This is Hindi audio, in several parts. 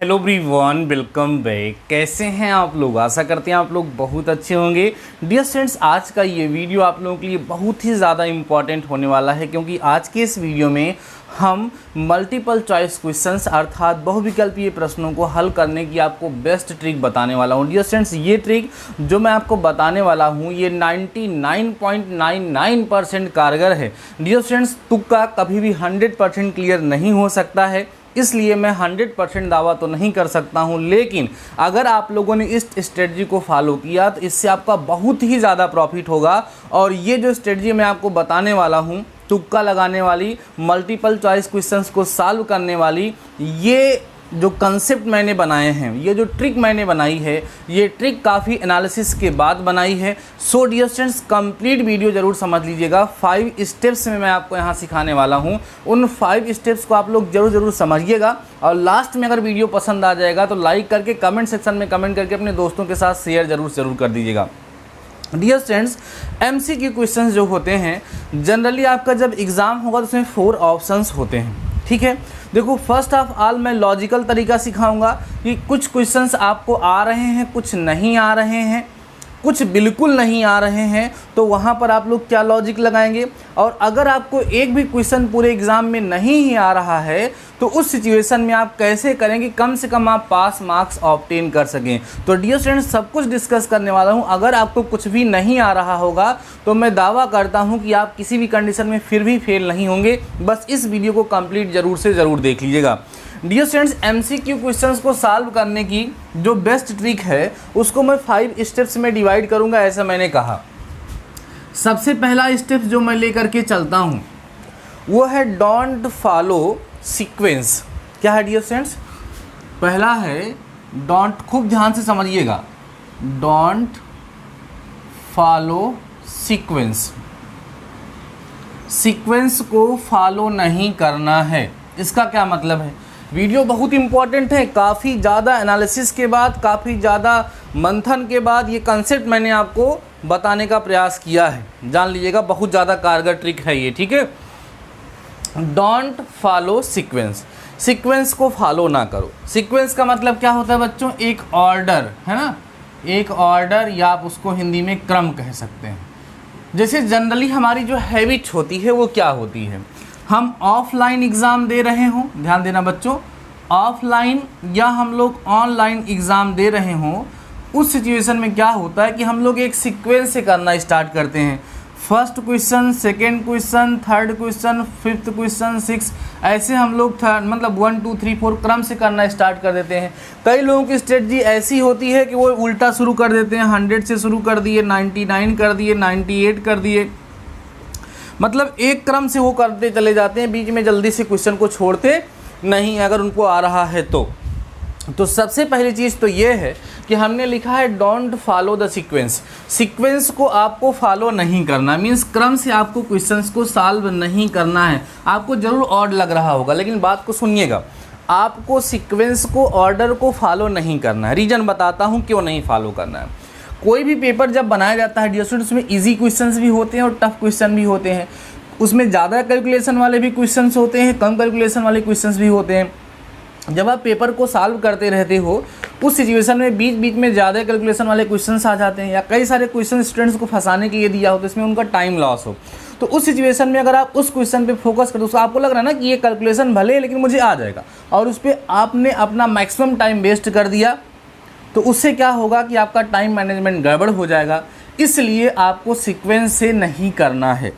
Hello everyone, welcome back. कैसे हैं आप लोग? आशा करते हैं आप लोग बहुत अच्छे होंगे। डियर स्टूडेंट्स, आज का ये वीडियो आप लोगों के लिए बहुत ही ज़्यादा इम्पॉर्टेंट होने वाला है, क्योंकि आज के इस वीडियो में हम मल्टीपल चॉइस क्वेश्चंस अर्थात बहुविकल्पीय प्रश्नों को हल करने की आपको बेस्ट ट्रिक बताने वाला हूँ। डियर स्टूडेंट्स, ये ट्रिक जो मैं आपको बताने वाला हूँ ये 99.99% कारगर है। डियर स्टूडेंट्स, तुक्का कभी भी 100% क्लियर नहीं हो सकता है, इसलिए मैं 100% दावा तो नहीं कर सकता हूं, लेकिन अगर आप लोगों ने इस स्ट्रेटजी को फॉलो किया तो इससे आपका बहुत ही ज़्यादा प्रॉफिट होगा। और ये जो स्ट्रेटजी मैं आपको बताने वाला हूं, तुक्का लगाने वाली, मल्टीपल चॉइस क्वेश्चंस को सॉल्व करने वाली, ये जो कंसेप्ट मैंने बनाए हैं, ये जो ट्रिक मैंने बनाई है, ये ट्रिक काफ़ी एनालिसिस के बाद बनाई है। So dear students, complete video ज़रूर समझ लीजिएगा। 5 स्टेप्स में मैं आपको यहाँ सिखाने वाला हूँ। उन 5 स्टेप्स को आप लोग ज़रूर समझिएगा, और लास्ट में अगर वीडियो पसंद आ जाएगा तो लाइक करके कमेंट सेक्शन में कमेंट करके अपने दोस्तों के साथ शेयर ज़रूर कर दीजिएगा। डियर स्टूडेंट्स, MCQ क्वेश्चंस जो होते हैं, जनरली आपका जब एग्ज़ाम होगा तो उसमें 4 ऑप्शंस होते हैं। ठीक है, देखो, फर्स्ट ऑफ ऑल मैं लॉजिकल तरीका सिखाऊंगा कि कुछ क्वेश्चंस आपको आ रहे हैं, कुछ नहीं आ रहे हैं, कुछ बिल्कुल नहीं आ रहे हैं, तो वहाँ पर आप लोग क्या लॉजिक लगाएंगे। और अगर आपको एक भी क्वेश्चन पूरे एग्ज़ाम में नहीं ही आ रहा है तो उस सिचुएशन में आप कैसे करेंगे, कम से कम आप पास मार्क्स ऑब्टेन कर सकें। तो डियर स्टूडेंट्स, सब कुछ डिस्कस करने वाला हूँ। अगर आपको कुछ भी नहीं आ रहा होगा तो मैं दावा करता हूँ कि आप किसी भी कंडीशन में फिर भी फेल नहीं होंगे। बस इस वीडियो को कंप्लीट ज़रूर देख लीजिएगा। डियर स्टूडेंट्स, MCQ क्वेश्चंस को सॉल्व करने की जो बेस्ट ट्रिक है उसको मैं 5 स्टेप्स में डिवाइड करूंगा, ऐसा मैंने कहा। सबसे पहला स्टेप जो मैं लेकर के चलता हूं वो है डोंट फॉलो सीक्वेंस। क्या है डियर स्टूडेंट्स? पहला है डोंट, खूब ध्यान से समझिएगा, डोंट फॉलो सीक्वेंस। सीक्वेंस को फॉलो नहीं करना है। इसका क्या मतलब है? वीडियो बहुत इंपॉर्टेंट है। काफ़ी ज़्यादा एनालिसिस के बाद, काफ़ी ज़्यादा मंथन के बाद ये कंसेप्ट मैंने आपको बताने का प्रयास किया है। जान लीजिएगा, बहुत ज़्यादा कारगर ट्रिक है ये। ठीक है, डोंट फॉलो सीक्वेंस। सीक्वेंस को फॉलो ना करो। सीक्वेंस का मतलब क्या होता है बच्चों? एक ऑर्डर, है ना, एक ऑर्डर, या आप उसको हिंदी में क्रम कह सकते हैं। जैसे जनरली हमारी जो हैबिट होती है वो क्या होती है, हम ऑफलाइन एग्ज़ाम दे रहे हों, ध्यान देना बच्चों, ऑफलाइन या हम लोग ऑनलाइन एग्ज़ाम दे रहे हों, उस सिचुएशन में क्या होता है कि हम लोग एक सीक्वेंस से करना स्टार्ट करते हैं। First question, second question, third question, fifth question, 6, ऐसे हम लोग मतलब 1 2 3 4 क्रम से करना स्टार्ट कर देते हैं। कई लोगों की स्ट्रेटजी ऐसी होती है कि वो उल्टा शुरू कर देते हैं, 100 से शुरू कर दिए, 99 कर दिए, 98 कर दिए, मतलब एक क्रम से वो करते चले जाते हैं, बीच में जल्दी से क्वेश्चन को छोड़ते नहीं अगर उनको आ रहा है तो सबसे पहली चीज़ तो ये है कि हमने लिखा है don't follow the sequence. Sequence को आपको फॉलो नहीं करना, मीन्स क्रम से आपको क्वेश्चंस को सॉल्व नहीं करना है। आपको ज़रूर ऑड लग रहा होगा, लेकिन बात को सुनिएगा, आपको सीक्वेंस को, ऑर्डर को फॉलो नहीं करना है। रीज़न बताता हूँ क्यों नहीं फॉलो करना है। कोई भी पेपर जब बनाया जाता है डियर स्टूडेंट्स, उसमें इजी क्वेश्चंस भी होते हैं और टफ क्वेश्चन भी होते हैं। उसमें ज़्यादा कैलकुलेशन वाले भी क्वेश्चंस होते हैं, कम कैलकुलेशन वाले क्वेश्चंस भी होते हैं। जब आप पेपर को सॉल्व करते रहते हो उस सिचुएशन में बीच बीच में ज़्यादा कैलकुलेशन वाले क्वेश्चंस आ जाते हैं, या कई सारे क्वेश्चन स्टूडेंट्स को फंसाने के लिए दिया हो तो इसमें उनका टाइम लॉस हो, तो उस सिचुएशन में अगर आप उस क्वेश्चन पे फोकस करो तो आपको लग रहा है ना कि ये कैलकुलेशन भले है लेकिन मुझे आ जाएगा, और उस पर आपने अपना मैक्सिमम टाइम वेस्ट कर दिया, तो उससे क्या होगा कि आपका टाइम मैनेजमेंट गड़बड़ हो जाएगा। इसलिए आपको सीक्वेंस से नहीं करना है।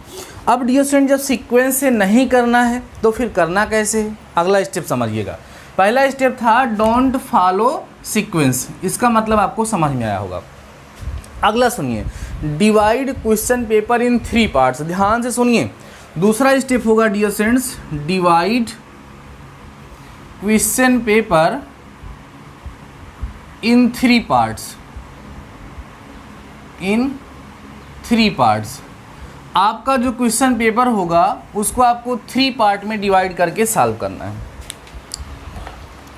अब डियर स्टूडेंट, जब सीक्वेंस से नहीं करना है तो फिर करना कैसे है? अगला स्टेप समझिएगा। पहला स्टेप था डोंट फॉलो सीक्वेंस, इसका मतलब आपको समझ में आया होगा। अगला सुनिए, divide question paper in 3 parts. ध्यान से सुनिए, दूसरा स्टेप होगा dear students, divide question paper in 3 parts. इन 3 पार्ट्स आपका जो क्वेश्चन पेपर होगा उसको आपको 3 पार्ट में डिवाइड करके सॉल्व करना है।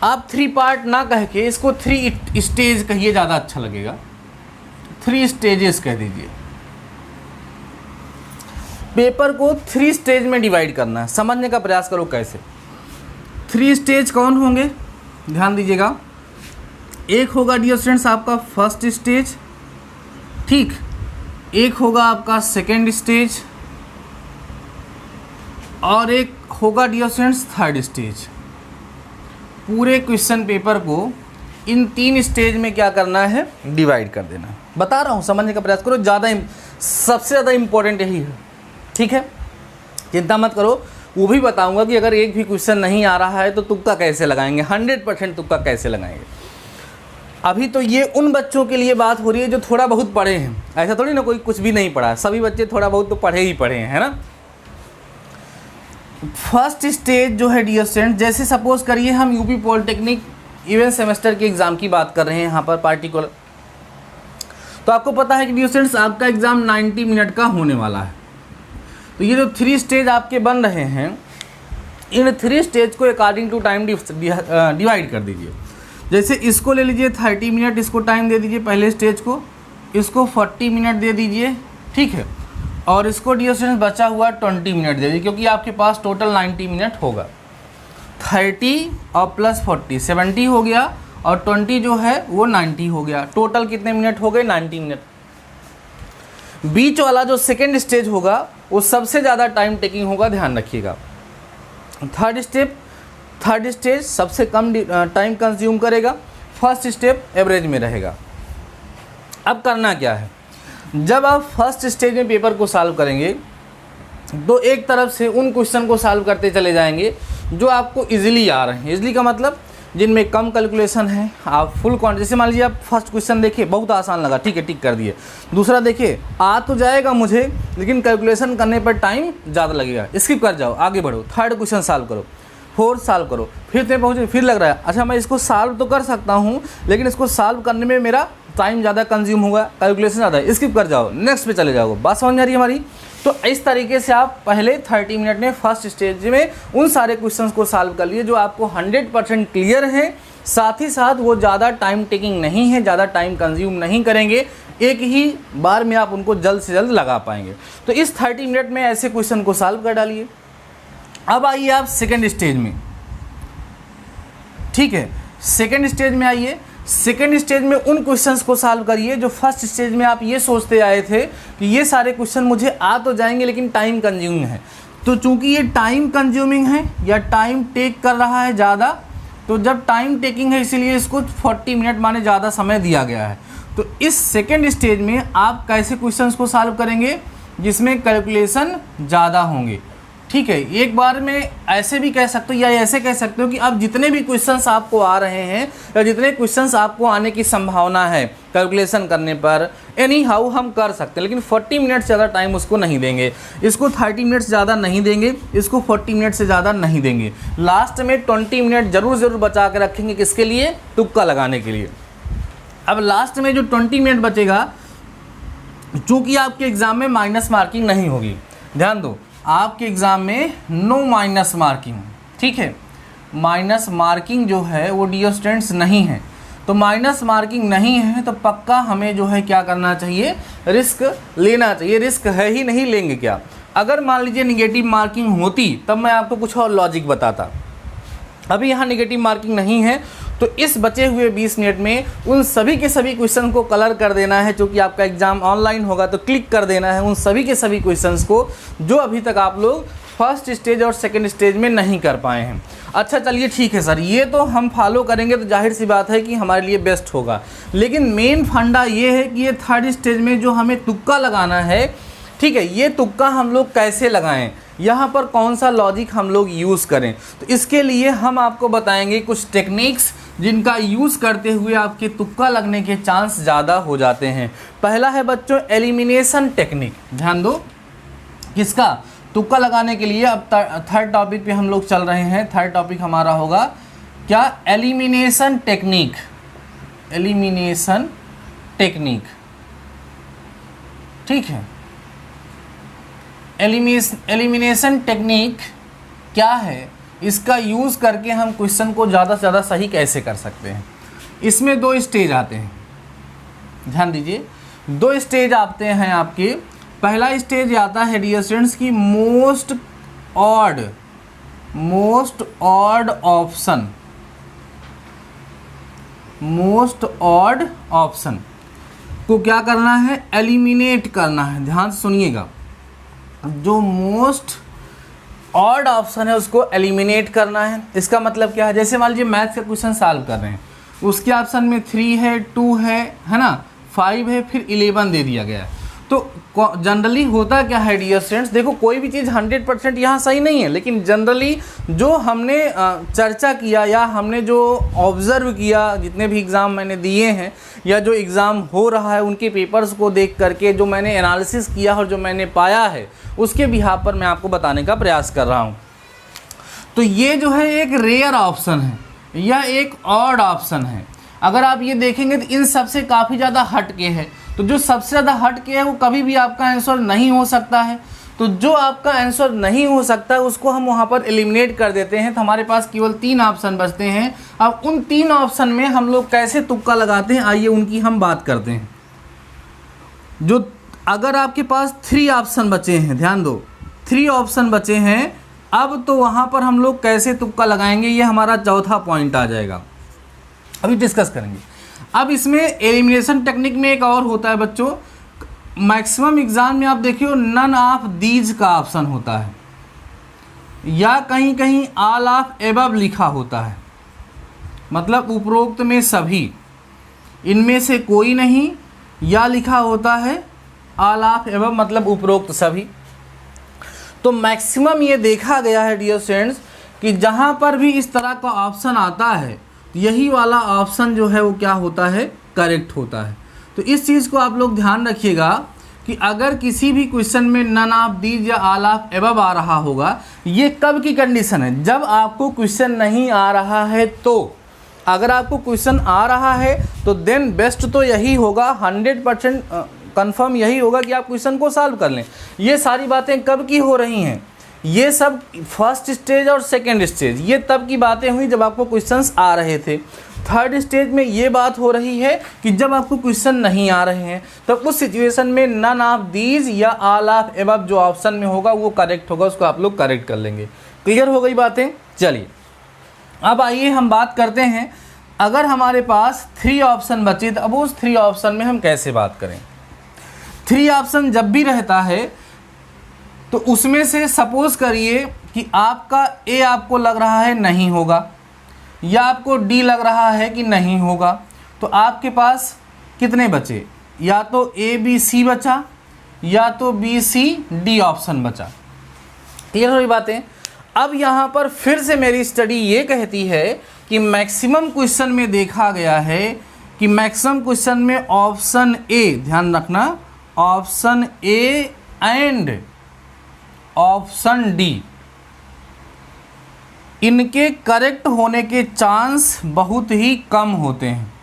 आप 3 पार्ट ना कह के इसको 3 स्टेज कहिए, ज़्यादा अच्छा लगेगा। 3 स्टेजेस कह दीजिए। पेपर को 3 स्टेज में डिवाइड करना है। समझने का प्रयास करो कैसे। 3 स्टेज कौन होंगे? ध्यान दीजिएगा, एक होगा डियर स्टूडेंट्स आपका फर्स्ट स्टेज, ठीक, एक होगा आपका सेकेंड स्टेज और एक होगा डियर स्टूडेंट्स थर्ड स्टेज। पूरे क्वेश्चन पेपर को इन 3 स्टेज में क्या करना है, डिवाइड कर देना। बता रहा हूँ, समझने का प्रयास करो, सबसे ज़्यादा इम्पोर्टेंट यही है, ठीक है, चिंता मत करो। वो भी बताऊंगा कि अगर एक भी क्वेश्चन नहीं आ रहा है तो तुक्का कैसे लगाएंगे, 100% तुक्का कैसे लगाएंगे। अभी तो ये उन बच्चों के लिए बात हो रही है जो थोड़ा बहुत पढ़े हैं, ऐसा थोड़ी ना कोई कुछ भी नहीं पढ़ा, सभी बच्चे थोड़ा बहुत तो पढ़े ही पढ़े हैं, है ना। फर्स्ट स्टेज जो है डियर स्टूडेंट, जैसे सपोज करिए हम यूपी पॉलिटेक्निक इवेंट सेमेस्टर के एग्ज़ाम की बात कर रहे हैं यहाँ पर पार्टिकुलर, तो आपको पता है कि डियर स्टूडेंट्स आपका एग्ज़ाम 90 मिनट का होने वाला है। तो ये जो 3 स्टेज आपके बन रहे हैं, इन 3 स्टेज को अकॉर्डिंग टू टाइम डिवाइड कर दीजिए। जैसे इसको ले लीजिए 30 मिनट, इसको टाइम दे दीजिए पहले स्टेज को, इसको 40 मिनट दे दीजिए, ठीक है, और इसको डियर स्टूडेंट्स बचा हुआ 20 मिनट दे दीजिए, क्योंकि आपके पास टोटल 90 मिनट होगा। 30 और प्लस 40 70 हो गया, और 20 जो है वो 90 हो गया। टोटल कितने मिनट हो गए, 90 मिनट। बीच वाला जो सेकेंड स्टेज होगा वो सबसे ज़्यादा टाइम टेकिंग होगा, ध्यान रखिएगा। थर्ड स्टेज सबसे कम टाइम कंज्यूम करेगा, फर्स्ट स्टेप एवरेज में रहेगा। अब करना क्या है, जब आप फर्स्ट स्टेज में पेपर को सॉल्व करेंगे तो एक तरफ से उन क्वेश्चन को सॉल्व करते चले जाएंगे जो आपको इजीली आ रहे हैं। इजीली का मतलब जिनमें कम कैलकुलेशन है, आप फुल क्वांटिटी, जैसे मान लीजिए आप फर्स्ट क्वेश्चन देखिए बहुत आसान लगा, ठीक है, टिक कर दिए। दूसरा देखिए आ तो जाएगा मुझे, लेकिन कैलकुलेशन करने पर टाइम ज़्यादा लगेगा, स्किप कर जाओ, आगे बढ़ो। थर्ड क्वेश्चन सॉल्व करो, फोर्थ सॉल्व करो, फिर से पहुँचे, फिर लग रहा है अच्छा मैं इसको सॉल्व तो कर सकता हूँ, लेकिन इसको सॉल्व करने में मेरा टाइम ज़्यादा कंज्यूम होगा, कैलकुलेशन ज़्यादा है, स्किप कर जाओ, नेक्स्ट पे चले जाओ। बात समझ में आ रही है हमारी। तो इस तरीके से आप पहले 30 मिनट में फर्स्ट स्टेज में उन सारे क्वेश्चंस को सॉल्व कर लिए जो आपको 100% क्लियर हैं, साथ ही साथ वो ज़्यादा टाइम टेकिंग नहीं है, ज़्यादा टाइम कंज्यूम नहीं करेंगे, एक ही बार में आप उनको जल्द से जल्द लगा पाएंगे। तो इस 30 मिनट में ऐसे क्वेश्चन को सॉल्व कर डालिए। अब आइए आप सेकेंड स्टेज में, ठीक है, सेकेंड स्टेज में आइए। सेकेंड स्टेज में उन क्वेश्चंस को सॉल्व करिए जो फर्स्ट स्टेज में आप ये सोचते आए थे कि ये सारे क्वेश्चन मुझे आ तो जाएंगे लेकिन टाइम कंज्यूमिंग है। तो चूंकि ये टाइम कंज्यूमिंग है या टाइम टेक कर रहा है ज़्यादा, तो जब टाइम टेकिंग है इसीलिए इसको 40 मिनट माने ज़्यादा समय दिया गया है। तो इस सेकेंड स्टेज में आप कैसे क्वेश्चंस को सॉल्व करेंगे जिसमें कैलकुलेशन ज़्यादा होंगे, ठीक है। एक बार में ऐसे भी कह सकते हो या ऐसे कह सकते हो कि अब जितने भी क्वेश्चंस आपको आ रहे हैं या जितने क्वेश्चंस आपको आने की संभावना है कैलकुलेशन करने पर, एनी हाउ हम कर सकते हैं, लेकिन 40 मिनट से ज़्यादा टाइम उसको नहीं देंगे, इसको 30 मिनट से ज़्यादा नहीं देंगे, इसको 40 मिनट से ज़्यादा नहीं देंगे। लास्ट में 20 मिनट ज़रूर बचा के रखेंगे, किसके लिए, तुक्का लगाने के लिए। अब लास्ट में जो 20 मिनट बचेगा, चूँकि आपके एग्ज़ाम में माइनस मार्किंग नहीं होगी, ध्यान दो, आपके एग्ज़ाम में नो माइनस मार्किंग, ठीक है, माइनस मार्किंग जो है वो डियर स्टूडेंट्स नहीं है। तो माइनस मार्किंग नहीं है तो पक्का हमें जो है क्या करना चाहिए, रिस्क लेना चाहिए। रिस्क है ही नहीं, लेंगे क्या। अगर मान लीजिए निगेटिव मार्किंग होती तब मैं आपको कुछ और लॉजिक बताता, अभी यहाँ निगेटिव मार्किंग नहीं है, तो इस बचे हुए 20 मिनट में उन सभी के सभी क्वेश्चन को कलर कर देना है। चूँकि आपका एग्ज़ाम ऑनलाइन होगा तो क्लिक कर देना है उन सभी के सभी क्वेश्चंस को जो अभी तक आप लोग फर्स्ट स्टेज और सेकंड स्टेज में नहीं कर पाए हैं। अच्छा चलिए ठीक है सर, ये तो हम फॉलो करेंगे तो जाहिर सी बात है कि हमारे लिए बेस्ट होगा, लेकिन मेन फंडा ये है कि ये थर्ड स्टेज में जो हमें तुक्का लगाना है, ठीक है, ये तुक्का हम लोग कैसे लगाएं, यहाँ पर कौन सा लॉजिक हम लोग यूज़ करें। तो इसके लिए हम आपको बताएंगे कुछ टेक्निक्स जिनका यूज़ करते हुए आपके तुक्का लगने के चांस ज़्यादा हो जाते हैं। पहला है बच्चों एलिमिनेशन टेक्निक, ध्यान दो, किसका, तुक्का लगाने के लिए। अब थर्ड टॉपिक पे हम लोग चल रहे हैं। थर्ड टॉपिक हमारा होगा क्या, एलिमिनेशन टेक्निक। एलिमिनेशन टेक्निक, ठीक है। एलिमिनेशन टेक्निक क्या है, इसका यूज़ करके हम क्वेश्चन को ज़्यादा से ज़्यादा सही कैसे कर सकते हैं। इसमें 2 स्टेज आते हैं, ध्यान दीजिए, 2 स्टेज आते हैं आपके। पहला स्टेज आता है डियर स्टूडेंट्स की most odd option, most odd option को क्या करना है, एलिमिनेट करना है। ध्यान से सुनिएगा, जो मोस्ट ऑड ऑप्शन है उसको एलिमिनेट करना है। इसका मतलब क्या है, जैसे मान लीजिए मैथ्स का क्वेश्चन सॉल्व कर रहे हैं, उसके ऑप्शन में 3 है, 2 है ना, 5 है, फिर 11 दे दिया गया है। तो जनरली होता क्या है डियर स्टूडेंट्स, देखो कोई भी चीज़ 100% यहाँ सही नहीं है, लेकिन जनरली जो हमने चर्चा किया या हमने जो ऑब्ज़र्व किया, जितने भी एग्ज़ाम मैंने दिए हैं या जो एग्ज़ाम हो रहा है उनके पेपर्स को देख करके जो मैंने एनालिसिस किया और जो मैंने पाया है उसके बिहाफ पर मैं आपको बताने का प्रयास कर रहा हूँ। तो ये जो है एक रेयर ऑप्शन है, यह एक ऑड ऑप्शन है। अगर आप ये देखेंगे तो इन सबसे काफ़ी ज़्यादा हट के है, तो जो सबसे ज़्यादा हट के है वो कभी भी आपका आंसर नहीं हो सकता है। तो जो आपका आंसर नहीं हो सकता है उसको हम वहाँ पर एलिमिनेट कर देते हैं। तो हमारे पास केवल 3 ऑप्शन बचते हैं। अब उन 3 ऑप्शन में हम लोग कैसे तुक्का लगाते हैं, आइए उनकी हम बात करते हैं। जो अगर आपके पास 3 ऑप्शन बचे हैं, ध्यान दो 3 ऑप्शन बचे हैं, अब तो वहाँ पर हम लोग कैसे तुक्का लगाएंगे, ये हमारा चौथा पॉइंट आ जाएगा, अभी डिस्कस करेंगे। अब इसमें एलिमिनेशन टेक्निक में एक और होता है बच्चों, मैक्सिमम एग्जाम में आप देखिए नन ऑफ दीज का ऑप्शन होता है या कहीं कहीं ऑल ऑफ एबव लिखा होता है, मतलब उपरोक्त में सभी, इनमें से कोई नहीं, या लिखा होता है ऑल ऑफ एबव मतलब उपरोक्त सभी। तो मैक्सिमम ये देखा गया है डियर स्टूडेंट्स कि जहाँ पर भी इस तरह का ऑप्शन आता है यही वाला ऑप्शन जो है वो क्या होता है, करेक्ट होता है। तो इस चीज़ को आप लोग ध्यान रखिएगा कि अगर किसी भी क्वेश्चन में नन ऑफ दीज या ऑल ऑफ एबव आ रहा होगा, ये कब की कंडीशन है, जब आपको क्वेश्चन नहीं आ रहा है। तो अगर आपको क्वेश्चन आ रहा है तो देन बेस्ट तो यही होगा, 100% कंफर्म यही होगा कि आप क्वेश्चन को सॉल्व कर लें। ये सारी बातें कब की हो रही हैं, ये सब फर्स्ट स्टेज और सेकंड स्टेज, ये तब की बातें हुई जब आपको क्वेश्चंस आ रहे थे। थर्ड स्टेज में ये बात हो रही है कि जब आपको क्वेश्चन नहीं आ रहे हैं, तो उस सिचुएशन में नन ऑफ दीज या ऑल ऑफ एबव जो ऑप्शन में होगा वो करेक्ट होगा, उसको आप लोग करेक्ट कर लेंगे। क्लियर हो गई बातें। चलिए अब आइए हम बात करते हैं, अगर हमारे पास 3 ऑप्शन बचे तो अब उस 3 ऑप्शन में हम कैसे बात करें। 3 ऑप्शन जब भी रहता है तो उसमें से सपोज करिए कि आपका ए आपको लग रहा है नहीं होगा, या आपको डी लग रहा है कि नहीं होगा, तो आपके पास कितने बचे, या तो ए बी सी बचा या तो बी सी डी ऑप्शन बचा। क्लियर हो रही बातें। अब यहाँ पर फिर से मेरी स्टडी ये कहती है कि मैक्सिमम क्वेश्चन में देखा गया है कि मैक्सिमम क्वेश्चन में ऑप्शन ए, ध्यान रखना, option A and option D, इनके करेक्ट होने के चांस बहुत ही कम होते हैं।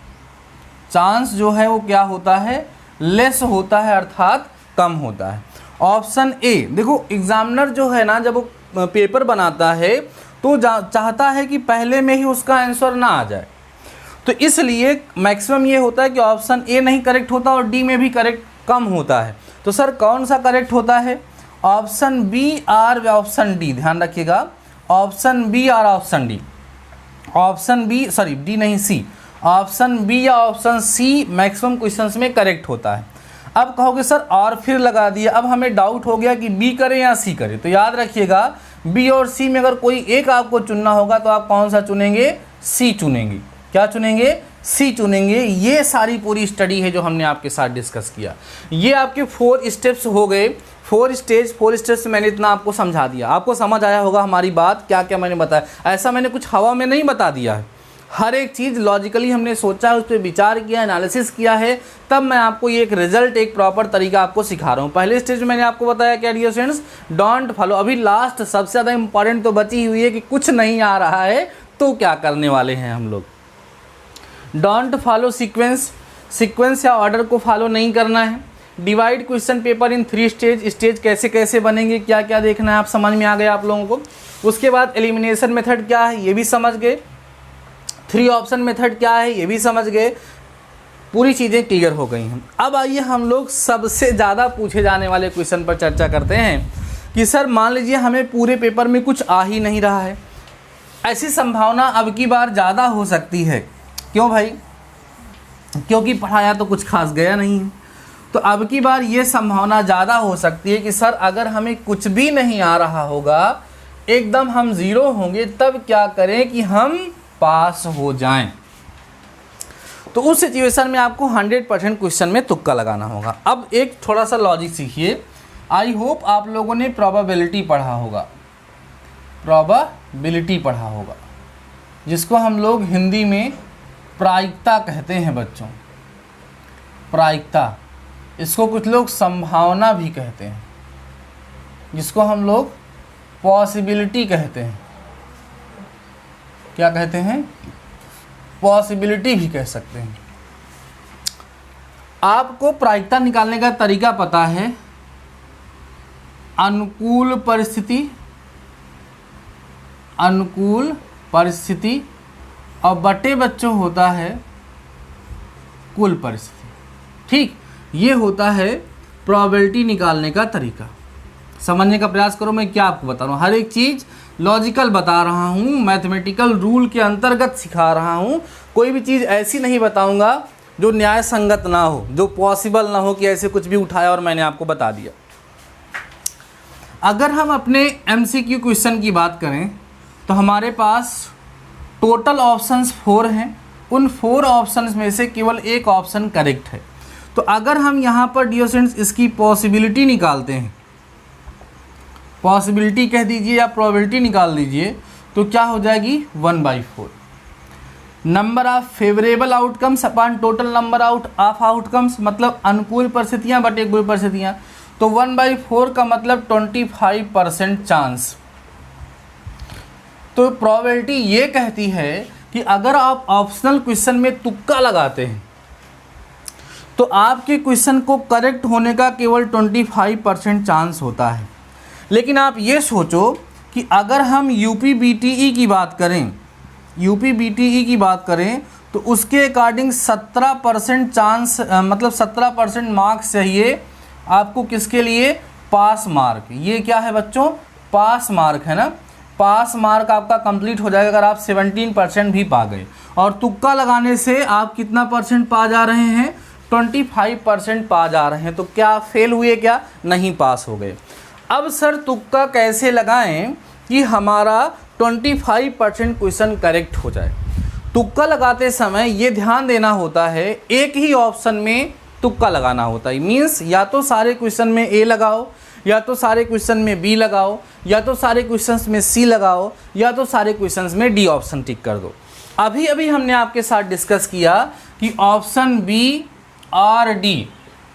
चांस जो है वो क्या होता है, लेस होता है, अर्थात कम होता है। ऑप्शन ए, देखो एग्जामिनर जो है ना, जब वो पेपर बनाता है तो चाहता है कि पहले में ही उसका आंसर ना आ जाए, तो इसलिए मैक्सिमम ये होता है कि ऑप्शन ए नहीं करेक्ट होता और डी में भी करेक्ट कम होता है। तो सर कौन सा करेक्ट होता है, ऑप्शन बी और ऑप्शन डी, ध्यान रखिएगा, ऑप्शन बी और option D, option B sorry D नहीं सी, ऑप्शन बी या ऑप्शन सी मैक्सिमम क्वेश्चंस में करेक्ट होता है। अब कहोगे सर और फिर लगा दिया, अब हमें डाउट हो गया कि बी करें या सी करें, तो याद रखिएगा बी और सी में अगर कोई एक आपको चुनना होगा तो आप कौन सा चुनेंगे, सी चुनेंगे। क्या चुनेंगे, सी चुनेंगे। ये सारी पूरी स्टडी है जो हमने आपके साथ डिस्कस किया। ये आपके 4 स्टेप्स हो गए, 4 स्टेज से मैंने इतना आपको समझा दिया। आपको समझ आया होगा हमारी बात, क्या क्या मैंने बताया। ऐसा मैंने कुछ हवा में नहीं बता दिया है, हर एक चीज़ लॉजिकली हमने सोचा है, उस पर विचार किया, एनालिसिस किया है, तब मैं आपको ये एक रिजल्ट, एक प्रॉपर तरीका आपको सिखा रहा हूँ। पहले स्टेज में मैंने आपको बताया क्या डियर स्टूडेंट्स, डोंट फॉलो। अभी लास्ट सबसे ज़्यादा इंपॉर्टेंट तो बची हुई है कि कुछ नहीं आ रहा है तो क्या करने वाले हैं हम लोग। डोंट फॉलो सीक्वेंस या ऑर्डर को फॉलो नहीं करना है। Divide question paper in 3 stage कैसे कैसे बनेंगे, क्या क्या देखना है, आप समझ में आ गए आप लोगों को। उसके बाद एलिमिनेशन मेथड क्या है ये भी समझ गए, 3 ऑप्शन मेथड क्या है ये भी समझ गए, पूरी चीज़ें क्लियर हो गई हैं। अब आइए हम लोग सबसे ज़्यादा पूछे जाने वाले क्वेश्चन पर चर्चा करते हैं कि सर मान लीजिए हमें पूरे पेपर में कुछ आ ही नहीं रहा है, ऐसी संभावना अब की बार ज़्यादा हो सकती है। क्यों भाई, क्योंकि पढ़ाया तो कुछ खास गया नहीं है। तो अब की बार ये संभावना ज़्यादा हो सकती है कि सर अगर हमें कुछ भी नहीं आ रहा होगा, एकदम हम ज़ीरो होंगे, तब क्या करें कि हम पास हो जाएं। तो उस सिचुएशन में आपको 100% क्वेश्चन में तुक्का लगाना होगा। अब एक थोड़ा सा लॉजिक सीखिए। आई होप आप लोगों ने प्रोबेबिलिटी पढ़ा होगा, प्रोबेबिलिटी पढ़ा होगा, जिसको हम लोग हिंदी में प्रायिकता कहते हैं बच्चों, प्रायिकता। इसको कुछ लोग संभावना भी कहते हैं, जिसको हम लोग पॉसिबिलिटी कहते हैं। क्या कहते हैं? पॉसिबिलिटी भी कह सकते हैं। आपको प्रायिकता निकालने का तरीका पता है, अनुकूल परिस्थिति, अनुकूल परिस्थिति और बटे बच्चों होता है कुल परिस्थिति। ठीक, ये होता है प्रोबेबिलिटी निकालने का तरीका। समझने का प्रयास करो, मैं क्या आपको बता रहा हूँ। हर एक चीज़ लॉजिकल बता रहा हूँ, मैथमेटिकल रूल के अंतर्गत सिखा रहा हूँ। कोई भी चीज़ ऐसी नहीं बताऊँगा जो न्याय संगत ना हो, जो पॉसिबल ना हो कि ऐसे कुछ भी उठाया और मैंने आपको बता दिया। अगर हम अपने MCQ क्वेश्चन की बात करें तो हमारे पास टोटल ऑप्शंस 4 हैं। उन 4 ऑप्शंस में से केवल एक ऑप्शन करेक्ट है। तो अगर हम यहाँ पर डियर स्टूडेंट्स इसकी पॉसिबिलिटी निकालते हैं, पॉसिबिलिटी कह दीजिए या प्रोबेबिलिटी निकाल दीजिए, तो क्या हो जाएगी 1/4। Number of favourable outcomes upon total number of outcomes, मतलब अनुकूल परिस्थितियाँ बटे कुल परिस्थितियाँ। तो 1/4 का मतलब 25% चांस। तो प्रोबेबिलिटी ये कहती है कि अगर आप ऑप्शनल क्वेश्चन में तुक्का लगाते हैं तो आपके क्वेश्चन को करेक्ट होने का केवल 25% चांस होता है। लेकिन आप ये सोचो कि अगर हम UPBTE की बात करें, UPBTE की बात करें तो उसके अकॉर्डिंग 17% चांस, मतलब 17% मार्क्स चाहिए आपको। किसके लिए? पास मार्क। ये क्या है बच्चों? पास मार्क है ना। पास मार्क आपका कंप्लीट हो जाएगा अगर आप 17% भी पा गए। और तुक्का लगाने से आप कितना परसेंट पा जा रहे हैं? 25% पा जा रहे हैं। तो क्या फेल हुए? क्या नहीं, पास हो गए। अब सर तुक्का कैसे लगाएं कि हमारा 25% क्वेश्चन करेक्ट हो जाए? तुक्का लगाते समय ये ध्यान देना होता है, एक ही ऑप्शन में तुक्का लगाना होता है। मीन्स या तो सारे क्वेश्चन में A लगाओ, या तो सारे क्वेश्चन में B लगाओ, या तो सारे क्वेश्चंस में C लगाओ, या तो सारे क्वेश्चंस में D ऑप्शन टिक कर दो। अभी अभी हमने आपके साथ डिस्कस किया कि ऑप्शन B और D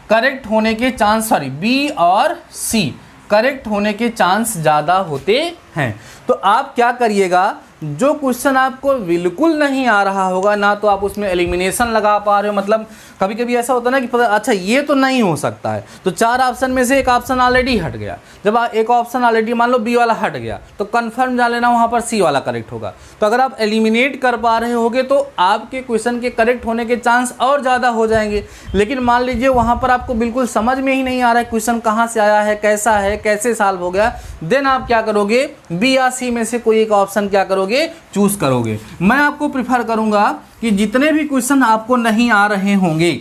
करेक्ट होने के चांस, सॉरी B और C करेक्ट होने के चांस ज़्यादा होते हैं। तो आप क्या करिएगा, जो क्वेश्चन आपको बिल्कुल नहीं आ रहा होगा ना, तो आप उसमें एलिमिनेशन लगा पा रहे हो। मतलब कभी कभी ऐसा होता है ना कि पता, अच्छा ये तो नहीं हो सकता है, तो 4 ऑप्शन में से एक ऑप्शन ऑलरेडी हट गया। जब एक ऑप्शन ऑलरेडी मान लो B वाला हट गया तो कंफर्म जान लेना वहाँ पर C वाला करेक्ट होगा। तो अगर आप एलिमिनेट कर पा रहे होगे तो आपके क्वेश्चन के करेक्ट होने के चांस और ज़्यादा हो जाएंगे। लेकिन मान लीजिए वहाँ पर आपको बिल्कुल समझ में ही नहीं आ रहा है क्वेश्चन कहाँ से आया है, कैसा है, कैसे सॉल्व हो गया, देन आप क्या करोगे? B या C में से कोई एक ऑप्शन क्या करोगे? चूज करोगे। मैं आपको प्रिफर करूंगा कि जितने भी क्वेश्चन आपको नहीं आ रहे होंगे,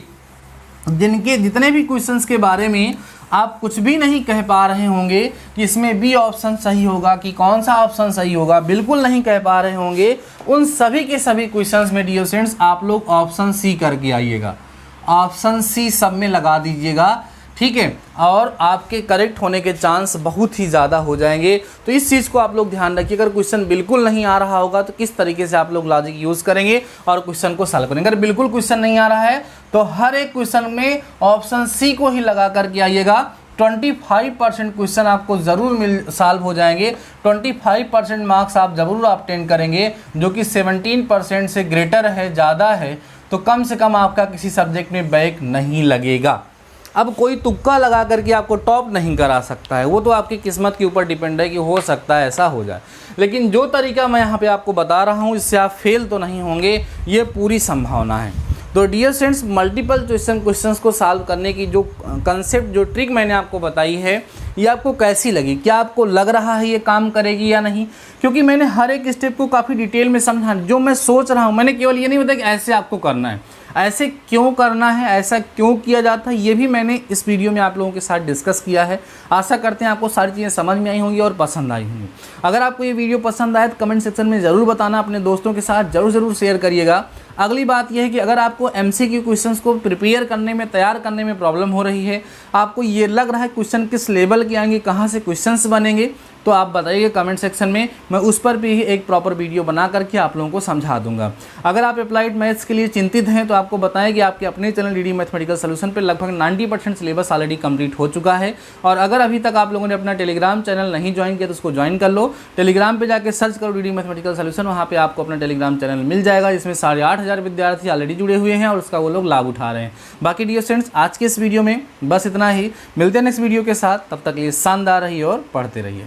जितने भी क्वेश्चंस के बारे में आप कुछ भी नहीं कह पा रहे होंगे कि इसमें B ऑप्शन सही होगा कि कौन सा ऑप्शन सही होगा, बिल्कुल नहीं कह पा रहे होंगे, उन सभी के सभी क्वेश्चंस में डियर स्टूडेंट्स आप लोग ऑप्शन C करके आइएगा। ऑप्शन C सब में लगा दीजिएगा, ठीक है, और आपके करेक्ट होने के चांस बहुत ही ज़्यादा हो जाएंगे। तो इस चीज़ को आप लोग ध्यान रखिए। अगर क्वेश्चन बिल्कुल नहीं आ रहा होगा तो किस तरीके से आप लोग लॉजिक यूज़ करेंगे और क्वेश्चन को सॉल्व करेंगे। अगर बिल्कुल क्वेश्चन नहीं आ रहा है तो हर एक क्वेश्चन में ऑप्शन C को ही लगा करके आइएगा। 25% क्वेश्चन आपको ज़रूर सॉल्व हो जाएंगे। 25% मार्क्स आप ज़रूर ऑब्टेन करेंगे, जो कि 17% से ग्रेटर है, ज़्यादा है। तो कम से कम आपका किसी सब्जेक्ट में बैक नहीं लगेगा। अब कोई तुक्का लगा करके आपको टॉप नहीं करा सकता है, वो तो आपकी किस्मत के ऊपर डिपेंड है कि हो सकता है ऐसा हो जाए। लेकिन जो तरीका मैं यहाँ पे आपको बता रहा हूँ, इससे आप फेल तो नहीं होंगे, ये पूरी संभावना है। तो डियर स्टूडेंट्स, मल्टीपल क्वेश्चंस को सॉल्व करने की जो कंसेप्ट, जो ट्रिक मैंने आपको बताई है, ये आपको कैसी लगी? क्या आपको लग रहा है ये काम करेगी या नहीं? क्योंकि मैंने हर एक स्टेप को काफ़ी डिटेल में समझा। जो मैं सोच रहा हूँ, मैंने केवल ये नहीं बताया कि ऐसे आपको करना है। ऐसे क्यों करना है, ऐसा क्यों किया जाता है, ये भी मैंने इस वीडियो में आप लोगों के साथ डिस्कस किया है। आशा करते हैं आपको सारी चीज़ें समझ में आई होंगी और पसंद आई होंगी। अगर आपको ये वीडियो पसंद आए तो कमेंट सेक्शन में ज़रूर बताना, अपने दोस्तों के साथ ज़रूर शेयर करिएगा। अगली बात यह है कि अगर आपको MCQ क्वेश्चंस को प्रिपेयर करने में, तैयार करने में प्रॉब्लम हो रही है, आपको ये लग रहा है क्वेश्चन किस लेवल के आएंगे, कहाँ से क्वेश्चंस बनेंगे, तो आप बताइए कमेंट सेक्शन में, मैं उस पर भी एक प्रॉपर वीडियो बना करके आप लोगों को समझा दूंगा। अगर आप अप्लाइड मैथ्स के लिए चिंतित हैं तो आपको बताएं कि आपके अपने चैनल DD मैथमेटिकल सॉल्यूशन पर लगभग 90% सिलेबस ऑलरेडी कंप्लीट हो चुका है। और अगर अभी तक आप लोगों ने अपना टेलीग्राम चैनल नहीं ज्वाइन किया तो उसको ज्वाइन कर लो। टेलीग्राम पर जाकर सर्च करो DD मैथमेटिकल सॉल्यूशन, वहाँ पर आपको अपना टेलीग्राम चैनल मिल जाएगा, जिसमें 8,500 विद्यार्थी ऑलरेडी जुड़े हुए हैं और उसका वो लोग लाभ उठा रहे हैं। बाकी डियर स्टूडेंट्स, आज के इस वीडियो में बस इतना ही। मिलते हैं नेक्स्ट वीडियो के साथ, तब तक के लिए शानदार रहिए और पढ़ते रहिए।